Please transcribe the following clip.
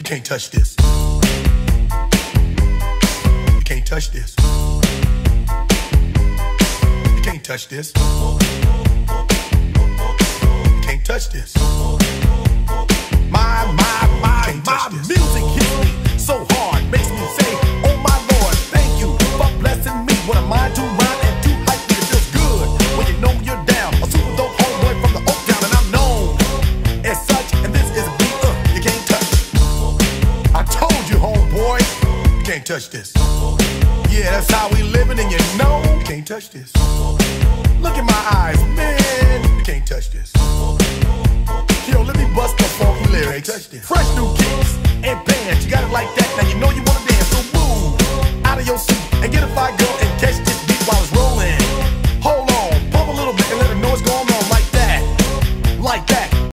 You can't touch this. You can't touch this. You can't touch this. You can't touch this. My music hits me so hard, makes me say, oh my Lord, thank you for blessing me. What am I to rhyme and to hype me? It feels good when you know you're down. A super dope homeboy from the Oak Town, and I'm known as such. And this is a beat you can't touch. I told you, homeboy, you can't touch this. Yeah, that's how we living, and you know you can't touch this. Look in my eyes, man, you can't touch this. Yo, let me bust the funky lyrics. Fresh new kicks and bands.